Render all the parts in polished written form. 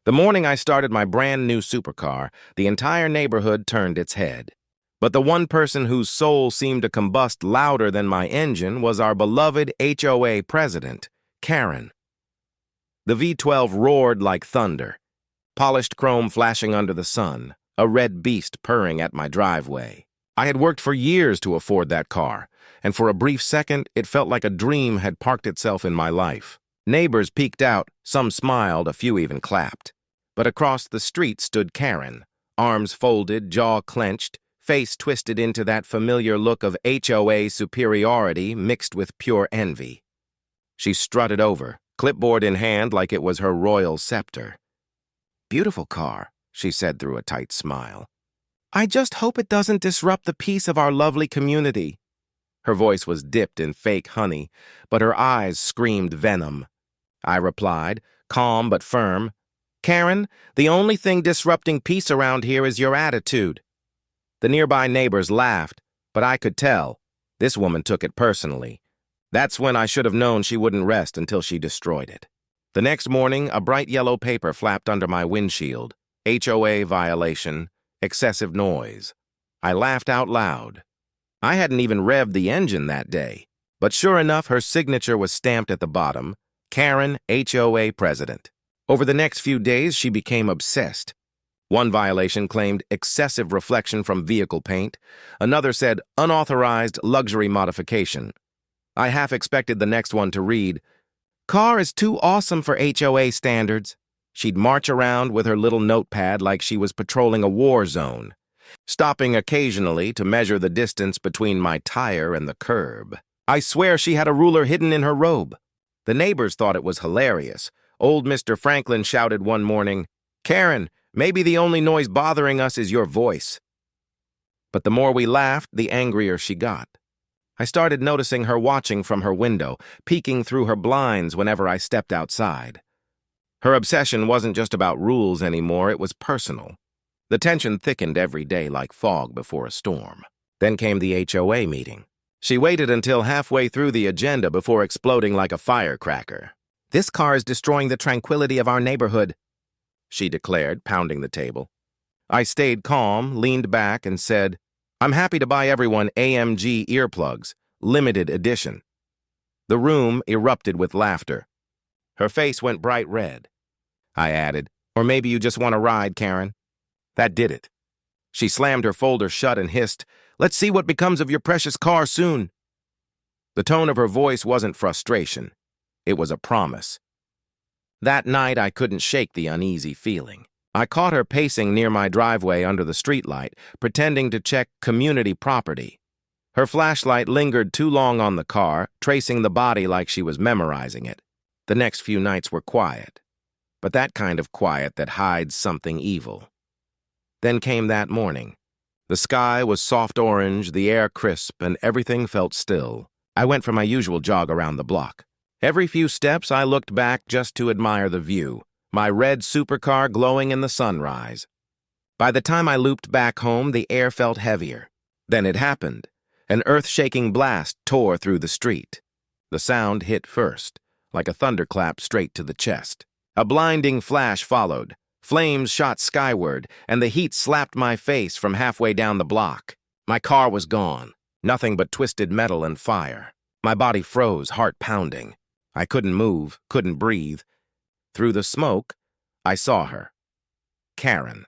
The morning I started my brand new supercar, the entire neighborhood turned its head. But the one person whose soul seemed to combust louder than my engine was our beloved HOA president, Karen. The V12 roared like thunder, polished chrome flashing under the sun, a red beast purring at my driveway. I had worked for years to afford that car, and for a brief second it felt like a dream had parked itself in my life. Neighbors peeked out, some smiled, a few even clapped. But across the street stood Karen, arms folded, jaw clenched, face twisted into that familiar look of HOA superiority mixed with pure envy. She strutted over, clipboard in hand like it was her royal scepter. "Beautiful car," she said through a tight smile. "I just hope it doesn't disrupt the peace of our lovely community." Her voice was dipped in fake honey, but her eyes screamed venom. I replied, calm but firm, "Karen, the only thing disrupting peace around here is your attitude." The nearby neighbors laughed, but I could tell. This woman took it personally. That's when I should have known she wouldn't rest until she destroyed it. The next morning, a bright yellow paper flapped under my windshield. HOA violation, excessive noise. I laughed out loud. I hadn't even revved the engine that day. But sure enough, her signature was stamped at the bottom, Karen, HOA president. Over the next few days, she became obsessed. One violation claimed excessive reflection from vehicle paint. Another said unauthorized luxury modification. I half expected the next one to read, "Car is too awesome for HOA standards." She'd march around with her little notepad like she was patrolling a war zone, stopping occasionally to measure the distance between my tire and the curb. I swear she had a ruler hidden in her robe. The neighbors thought it was hilarious. Old Mr. Franklin shouted one morning, "Karen, maybe the only noise bothering us is your voice." But the more we laughed, the angrier she got. I started noticing her watching from her window, peeking through her blinds whenever I stepped outside. Her obsession wasn't just about rules anymore, it was personal. The tension thickened every day like fog before a storm. Then came the HOA meeting. She waited until halfway through the agenda before exploding like a firecracker. "This car is destroying the tranquility of our neighborhood," she declared, pounding the table. I stayed calm, leaned back, and said, "I'm happy to buy everyone AMG earplugs, limited edition." The room erupted with laughter. Her face went bright red. I added, "Or maybe you just want a ride, Karen." That did it. She slammed her folder shut and hissed, "Let's see what becomes of your precious car soon." The tone of her voice wasn't frustration. It was a promise. That night, I couldn't shake the uneasy feeling. I caught her pacing near my driveway under the streetlight, pretending to check community property. Her flashlight lingered too long on the car, tracing the body like she was memorizing it. The next few nights were quiet, but that kind of quiet that hides something evil. Then came that morning. The sky was soft orange, the air crisp, and everything felt still. I went for my usual jog around the block. Every few steps, I looked back just to admire the view, my red supercar glowing in the sunrise. By the time I looped back home, the air felt heavier. Then it happened. An earth-shaking blast tore through the street. The sound hit first, like a thunderclap straight to the chest. A blinding flash followed. Flames shot skyward, and the heat slapped my face from halfway down the block. My car was gone, nothing but twisted metal and fire. My body froze, heart pounding. I couldn't move, couldn't breathe. Through the smoke, I saw her. Karen.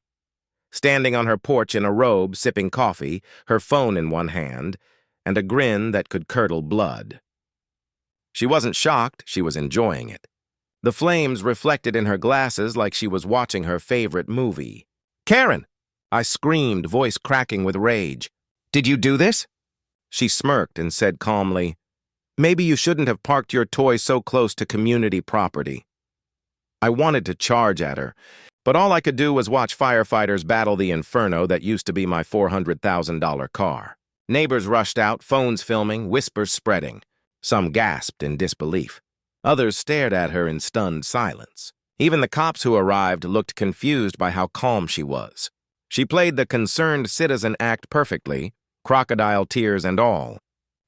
Standing on her porch in a robe, sipping coffee, her phone in one hand, and a grin that could curdle blood. She wasn't shocked, she was enjoying it. The flames reflected in her glasses like she was watching her favorite movie. "Karen!" I screamed, voice cracking with rage. "Did you do this?" She smirked and said calmly, "Maybe you shouldn't have parked your toy so close to community property." I wanted to charge at her, but all I could do was watch firefighters battle the inferno that used to be my $400,000 car. Neighbors rushed out, phones filming, whispers spreading. Some gasped in disbelief. Others stared at her in stunned silence. Even the cops who arrived looked confused by how calm she was. She played the concerned citizen act perfectly, crocodile tears and all.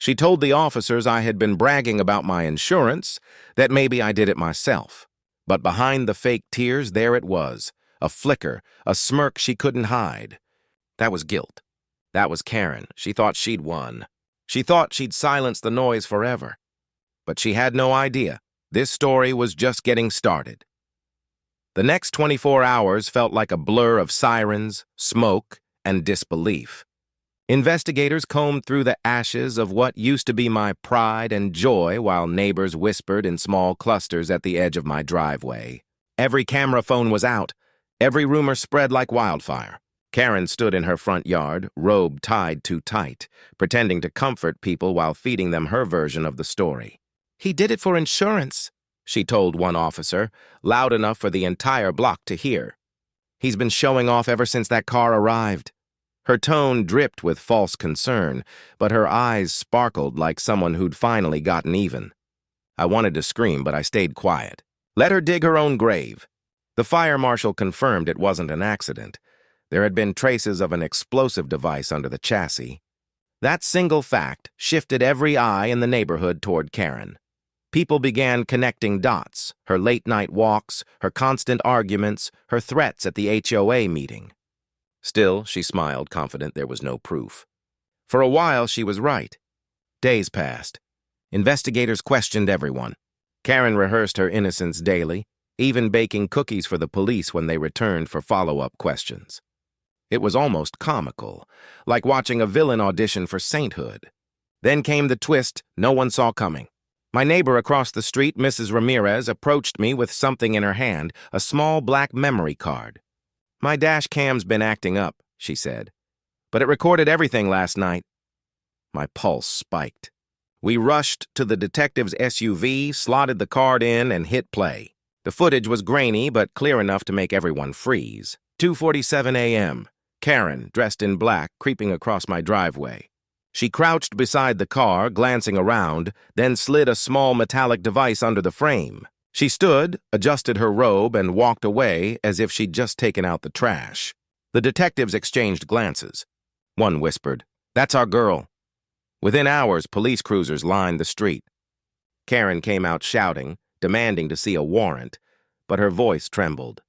She told the officers I had been bragging about my insurance, that maybe I did it myself. But behind the fake tears, there it was, a flicker, a smirk she couldn't hide. That was guilt. That was Karen. She thought she'd won. She thought she'd silenced the noise forever. But she had no idea. This story was just getting started. The next 24 hours felt like a blur of sirens, smoke, and disbelief. Investigators combed through the ashes of what used to be my pride and joy while neighbors whispered in small clusters at the edge of my driveway. Every camera phone was out. Every rumor spread like wildfire. Karen stood in her front yard, robe tied too tight, pretending to comfort people while feeding them her version of the story. "He did it for insurance," she told one officer, loud enough for the entire block to hear. "He's been showing off ever since that car arrived." Her tone dripped with false concern, but her eyes sparkled like someone who'd finally gotten even. I wanted to scream, but I stayed quiet. Let her dig her own grave. The fire marshal confirmed it wasn't an accident. There had been traces of an explosive device under the chassis. That single fact shifted every eye in the neighborhood toward Karen. People began connecting dots, her late-night walks, her constant arguments, her threats at the HOA meeting. Still, she smiled, confident there was no proof. For a while, she was right. Days passed. Investigators questioned everyone. Karen rehearsed her innocence daily, even baking cookies for the police when they returned for follow-up questions. It was almost comical, like watching a villain audition for sainthood. Then came the twist no one saw coming. My neighbor across the street, Mrs. Ramirez, approached me with something in her hand, a small black memory card. "My dash cam's been acting up," she said, "but it recorded everything last night." My pulse spiked. We rushed to the detective's SUV, slotted the card in, and hit play. The footage was grainy, but clear enough to make everyone freeze. 2:47 a.m. Karen, dressed in black, creeping across my driveway. She crouched beside the car, glancing around, then slid a small metallic device under the frame. She stood, adjusted her robe, and walked away as if she'd just taken out the trash. The detectives exchanged glances. One whispered, "That's our girl." Within hours, police cruisers lined the street. Karen came out shouting, demanding to see a warrant, but her voice trembled.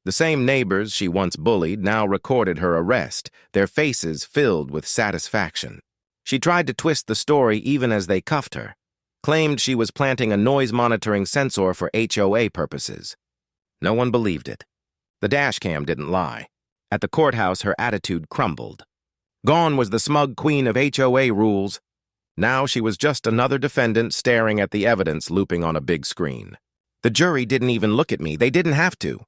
The same neighbors she once bullied now recorded her arrest, their faces filled with satisfaction. She tried to twist the story even as they cuffed her. Claimed she was planting a noise-monitoring sensor for HOA purposes. No one believed it. The dash cam didn't lie. At the courthouse, her attitude crumbled. Gone was the smug queen of HOA rules. Now she was just another defendant staring at the evidence looping on a big screen. The jury didn't even look at me. They didn't have to.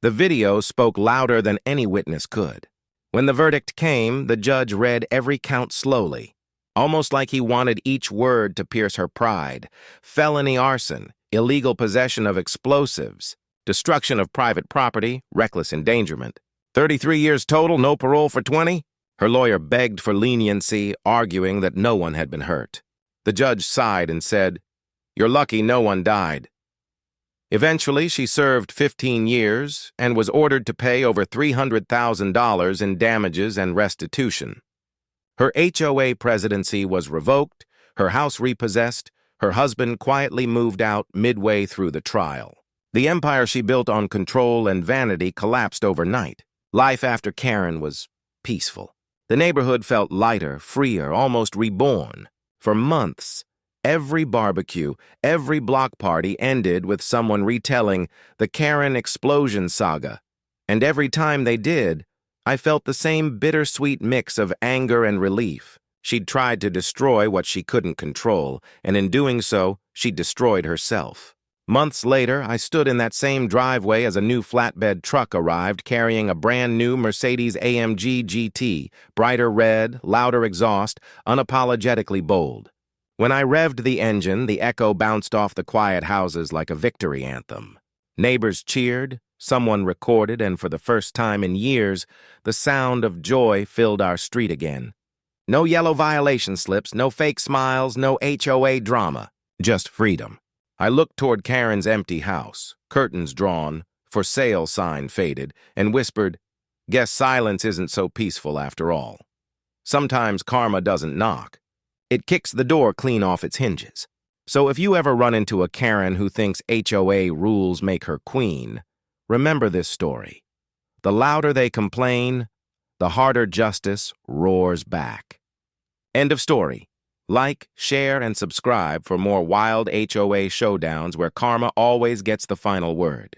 The video spoke louder than any witness could. When the verdict came, the judge read every count slowly, almost like he wanted each word to pierce her pride. Felony arson, illegal possession of explosives, destruction of private property, reckless endangerment. 33 years total, no parole for 20? Her lawyer begged for leniency, arguing that no one had been hurt. The judge sighed and said, "You're lucky no one died." Eventually, she served 15 years and was ordered to pay over $300,000 in damages and restitution. Her HOA presidency was revoked, her house repossessed, her husband quietly moved out midway through the trial. The empire she built on control and vanity collapsed overnight. Life after Karen was peaceful. The neighborhood felt lighter, freer, almost reborn. For months, every barbecue, every block party ended with someone retelling the Karen explosion saga. And every time they did, I felt the same bittersweet mix of anger and relief. She'd tried to destroy what she couldn't control, and in doing so, she'd destroyed herself. Months later, I stood in that same driveway as a new flatbed truck arrived carrying a brand new Mercedes AMG GT, brighter red, louder exhaust, unapologetically bold. When I revved the engine, the echo bounced off the quiet houses like a victory anthem. Neighbors cheered, someone recorded, and for the first time in years, the sound of joy filled our street again. No yellow violation slips, no fake smiles, no HOA drama, just freedom. I looked toward Karen's empty house, curtains drawn, for sale sign faded, and whispered, "Guess silence isn't so peaceful after all." Sometimes karma doesn't knock. It kicks the door clean off its hinges. So if you ever run into a Karen who thinks HOA rules make her queen, remember this story. The louder they complain, the harder justice roars back. End of story. Like, share, and subscribe for more wild HOA showdowns where karma always gets the final word.